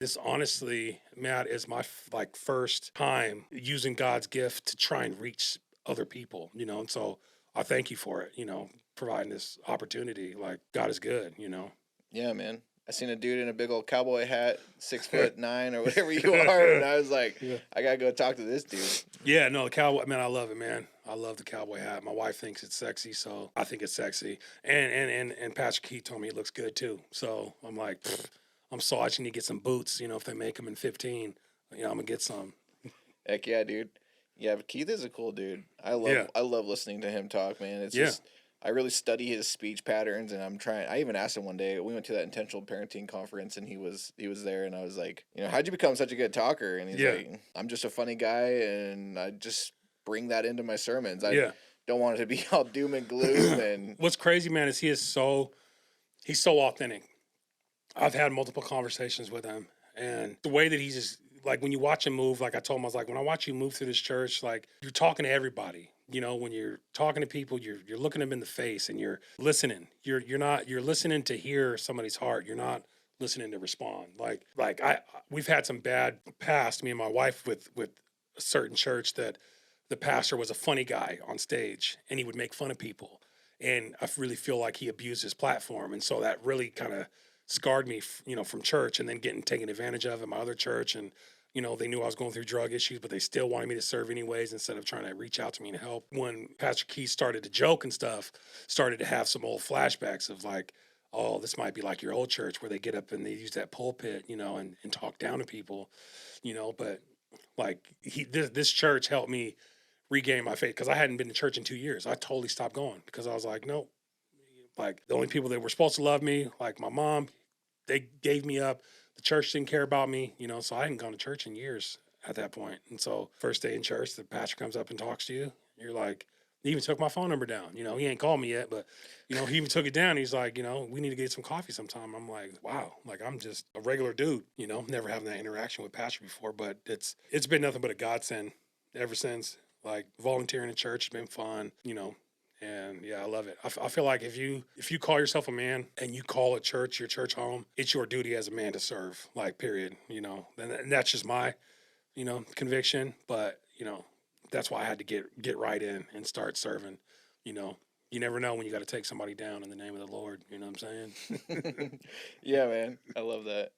This honestly, Matt, is my like first time using God's gift to try and reach other people, and so I thank you for it, providing this opportunity. Like God is good, Yeah, man. I seen a dude in a big old cowboy hat, 6'9" or whatever you are, and I was like, Yeah. I gotta go talk to this dude. Yeah, no, the cowboy, man, I love it, man. I love the cowboy hat. My wife thinks it's sexy, so I think it's sexy. And Patrick Keith told me it looks good too. So I'm like, I'm so I just need to get some boots. If they make them in 15, I'm gonna get some. Heck yeah, dude. Yeah, but Keith is a cool dude. Yeah, I love listening to him talk, man. It's yeah, just I really study his speech patterns, and I'm trying. I even asked him one day. We went to that intentional parenting conference, and he was there, and I was like, how'd you become such a good talker? And he's yeah, like, I'm just a funny guy, and I just bring that into my sermons. I yeah. don't want it to be all doom and gloom, and What's crazy, man, is he's so authentic. I've had multiple conversations with him, and the way that he's just like when you watch him move, like I told him, I was like, when I watch you move through this church, like you're talking to everybody. When you're talking to people, you're looking them in the face and you're listening. You're listening to hear somebody's heart. You're not listening to respond. We've had some bad past, me and my wife, with a certain church that the pastor was a funny guy on stage and he would make fun of people. And I really feel like he abused his platform. And so that really kind of scarred me, from church and then getting taken advantage of at my other church. And, they knew I was going through drug issues, but they still wanted me to serve anyways instead of trying to reach out to me and help. When Pastor Keith started to joke and stuff, started to have some old flashbacks of like, oh, this might be like your old church where they get up and they use that pulpit, and talk down to people, but like this church helped me regain my faith because I hadn't been to church in 2 years. I totally stopped going because I was like, no, like the only people that were supposed to love me, like my mom, they gave me up. The church didn't care about me, so I hadn't gone to church in years at that point. And so first day in church, the pastor comes up and talks to you. You're like, he even took my phone number down. He ain't called me yet, but he even took it down. He's like, we need to get some coffee sometime. I'm like, wow, like I'm just a regular dude, never having that interaction with pastor before, but it's been nothing but a godsend ever since. Like volunteering in church has been fun, and yeah, I love it. I feel like if you call yourself a man and you call a church your church home, it's your duty as a man to serve. Like period. And that's just my conviction. But that's why I had to get right in and start serving. You never know when you got to take somebody down in the name of the Lord. You know what I'm saying? yeah, man, I love that.